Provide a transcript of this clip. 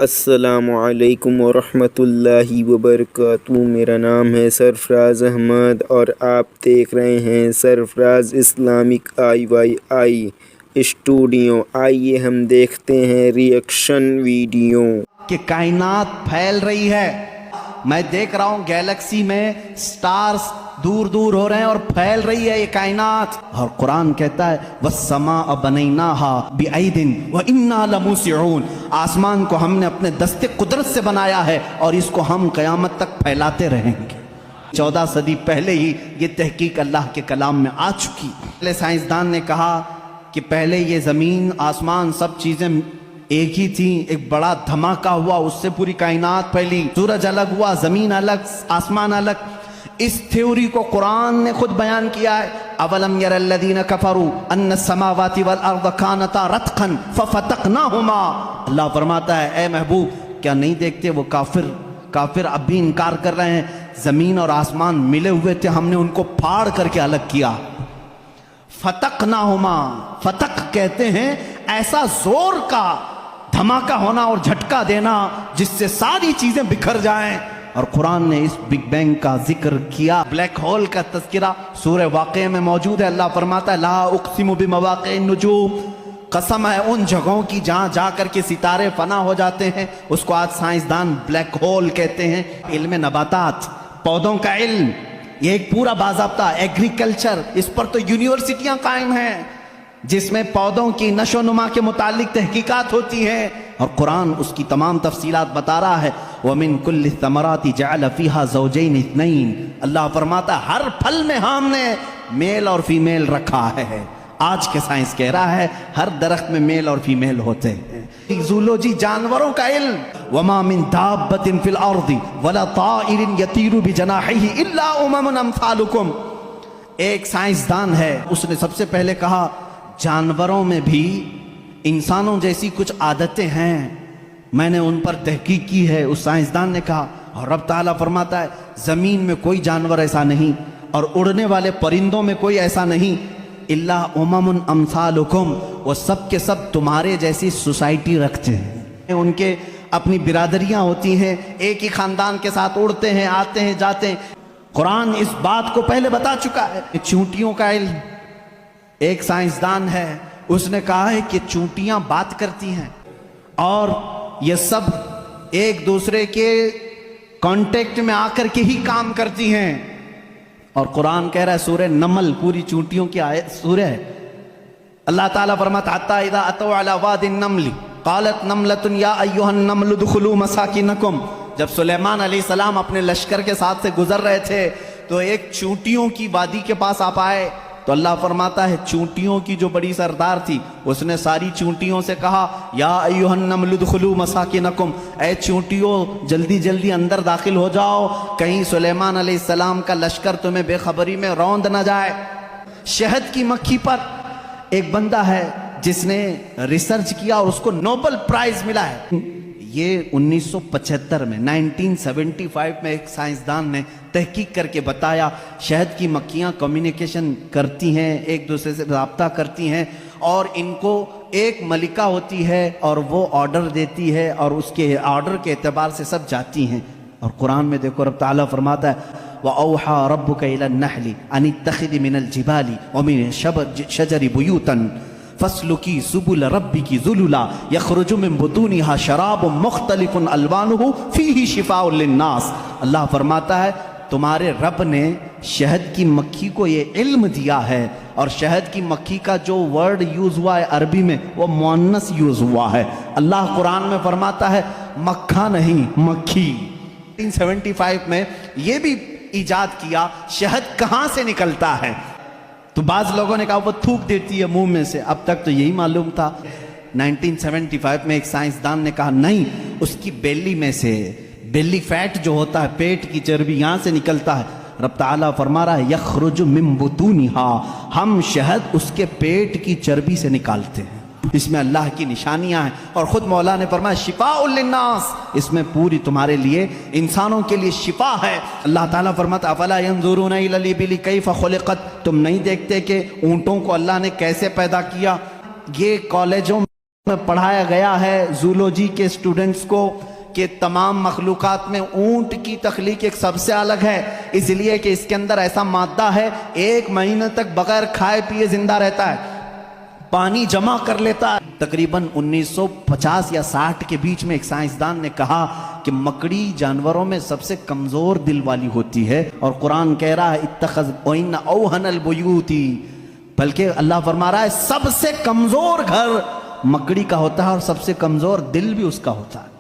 السلام علیکم ورحمۃ اللہ وبرکاتہ۔ میرا نام ہے سرفراز احمد اور آپ دیکھ رہے ہیں سرفراز اسلامک IYI اسٹوڈیو۔ آئیے ہم دیکھتے ہیں ریئیکشن ویڈیو۔ کہ کائنات پھیل رہی ہے، میں دیکھ رہا ہوں گیلیکسی میں سٹارز دور دور ہو رہے ہیں اور پھیل رہی ہے یہ کائنات، اور قرآن کہتا ہے وَالسَّمَاءَ بَنَيْنَاهَا بِأَيْدٍ وَإِنَّا لَمُوسِعُونَ، آسمان کو ہم نے اپنے دست قدرت سے بنایا ہے اور اس کو ہم قیامت تک پھیلاتے رہیں گے۔ 14 صدی پہلے ہی یہ تحقیق اللہ کے کلام میں آ چکی۔ پہلے سائنسدان نے کہا کہ پہلے یہ زمین آسمان سب چیزیں ایک ہی تھی، ایک بڑا دھماکہ ہوا، اس سے پوری کائنات پھیلی، سورج الگ ہوا، زمین الگ، آسمان الگ۔ اس تھیوری کو قرآن نے خود بیان کیا ہے۔ اولم یر الذین کفروا ان السماوات والارض کانتا رتقا ففتقناہما، اللہ فرماتا ہے اے محبوب کیا نہیں دیکھتے وہ کافر اب بھی انکار کر رہے ہیں، زمین اور آسمان ملے ہوئے تھے، ہم نے ان کو پھاڑ کر کے الگ کیا۔ فتقناہما، فتق کہتے ہیں ایسا زور کا دھماکہ ہونا اور جھٹکا دینا جس سے ساری چیزیں بکھر جائیں، اور قرآن نے اس بگ بینگ کا ذکر کیا۔ بلیک ہول کا تذکرہ سورہ واقعہ میں موجود ہے۔ اللہ فرماتا ہے لا اقسم بمواقع النجوم، قسم ہے ان جگہوں کی جہاں جا کر کے ستارے فنا ہو جاتے ہیں، اس کو آج سائنسدان بلیک ہول کہتے ہیں۔ علم نباتات، پودوں کا علم، یہ ایک پورا باضابطہ ایگریکلچر، اس پر تو یونیورسٹیاں قائم ہیں جس میں پودوں کی نشو و نما کے متعلق تحقیقات ہوتی ہیں، اور قرآن اس کی تمام تفصیلات بتا رہا ہے۔ وَمِن كُلِّ الثَّمَرَاتِ جَعَلَ فِيهَا زَوْجَيْنِ اثْنَيْنِ، اللہ فرماتا ہے ہر پھل میں ہم نے میل اور فیمیل رکھا ہے۔ آج کے سائنس کہہ رہا ہے ہر درخت میں میل اور فیمیل ہوتے ہیں۔ زولوجی، جانوروں کا علم، وَمَا مِن دَابَّةٍ فِي الْأَرْضِ وَلَا طَائِرٍ يَطِيرُ بِجَنَاحِهِ إِلَّا أُمَمٌ أَمْثَالُكُمْ، ایک سائنسدان ہے، اس نے سب سے پہلے کہا جانوروں میں بھی انسانوں جیسی کچھ عادتیں ہیں، میں نے ان پر تحقیق کی ہے۔ اس سائنسدان نے کہا، اور رب تعالیٰ فرماتا ہے زمین میں کوئی جانور ایسا نہیں اور اڑنے والے پرندوں میں کوئی ایسا نہیں، الا امم امثالکم، وہ سب کے سب تمہارے جیسی سوسائٹی رکھتے ہیں، ان کے اپنی برادریاں ہوتی ہیں، ایک ہی خاندان کے ساتھ اڑتے ہیں، آتے ہیں، جاتے ہیں۔ قرآن اس بات کو پہلے بتا چکا ہے۔ چونٹیوں کا علم، ایک سائنسدان ہے، اس نے کہا ہے کہ چونٹیاں بات کرتی ہیں اور یہ سب ایک دوسرے کے کانٹیکٹ میں آ کر کے ہی کام کرتی ہیں، اور قرآن کہہ رہا ہے سورہ نمل پوری چونٹیوں کی آیت سورہ ہے۔ اللہ تعالیٰ فرماتا حتی اذا اتوا علی واد النمل قالت نملۃ یا ایھا النمل ادخلوا مساکنکم، جب سلیمان علیہ السلام اپنے لشکر کے ساتھ سے گزر رہے تھے تو ایک چونٹیوں کی وادی کے پاس آپ آئے، تو اللہ فرماتا ہے چونٹیوں کی جو بڑی سردار تھی اس نے ساری چونٹیوں سے کہا یا ایھا النمل ادخلوا مساکنکم، اے چونٹیوں جلدی جلدی اندر داخل ہو جاؤ، کہیں سلیمان علیہ السلام کا لشکر تمہیں بے خبری میں روند نہ جائے۔ شہد کی مکھی پر ایک بندہ ہے جس نے ریسرچ کیا اور اس کو نوبل پرائز ملا ہے۔ یہ 1975 میں 1975 میں ایک سائنسدان نے تحقیق کر کے بتایا شہد کی مکھیاں کمیونیکیشن کرتی ہیں، ایک دوسرے سے رابطہ کرتی ہیں، اور ان کو ایک ملکہ ہوتی ہے اور وہ آرڈر دیتی ہے اور اس کے آرڈر کے اعتبار سے سب جاتی ہیں۔ اور قرآن میں دیکھو رب تعالیٰ فرماتا ہے وَأَوْحَى رَبُّكَ إِلَى النَّحْلِ أَنِ اتَّخِذِ مِنَ الْجِبَالِ وَمِنَ الشَّجَرِ بُيُوتًا فَاسْلُكِي سُبُلَ رَبِّكِ ذُلُلًا يَخْرُجُ مِن بُطُونِهَا شَرَابٌ مُخْتَلِفٌ أَلْوَانُهُ فِيهِ شِفَاءٌ لِلنَّاسِ، اللہ فرماتا ہے تمہارے رب نے شہد کی مکھی کو یہ علم دیا ہے، اور شہد کی مکھی کا جو ورڈ یوز ہوا ہے عربی میں وہ مؤنث یوز ہوا ہے۔ اللہ قرآن میں فرماتا ہے مکھا نہیں مکھی۔ 1975 میں یہ بھی ایجاد کیا شہد کہاں سے نکلتا ہے، تو بعض لوگوں نے کہا وہ تھوک دیتی ہے منہ میں سے، اب تک تو یہی معلوم تھا۔ 1975 میں ایک سائنسدان نے کہا نہیں، اس کی بیلی میں سے، بیلی فیٹ جو ہوتا ہے پیٹ کی چربی یہاں سے نکلتا ہے۔ رب تعالیٰ فرما رہا ہے یخرج من بطونها، ہم شہد اس کے پیٹ کی چربی سے نکالتے ہیں، اس میں اللہ کی نشانیاں ہیں، اور خود مولا نے فرمایا شفاء للناس، اس میں پوری تمہارے لیے انسانوں کے لیے شفا ہے۔ اللہ تعالیٰ فرماتا افلا ينظرون الى الابل كيف خلقت، تم نہیں دیکھتے کہ اونٹوں کو اللہ نے کیسے پیدا کیا۔ یہ کالجوں میں پڑھایا گیا ہے زولوجی کے اسٹوڈنٹس کو کہ تمام مخلوقات میں اونٹ کی تخلیق ایک سب سے الگ ہے، اس لیے کہ اس کے اندر ایسا مادہ ہے 1 مہینے تک بغیر کھائے پیے زندہ رہتا ہے، پانی جمع کر لیتا ہے۔ تقریباً 1950 یا 60 کے بیچ میں ایک سائنسدان نے کہا کہ مکڑی جانوروں میں سب سے کمزور دل والی ہوتی ہے، اور قرآن کہہ رہا ہے اتخذ وَإِنَّ أَوْهَنَ الْبُيُوتِ، بلکہ اللہ فرما رہا ہے سب سے کمزور گھر مکڑی کا ہوتا ہے اور سب سے کمزور دل بھی اس کا ہوتا ہے۔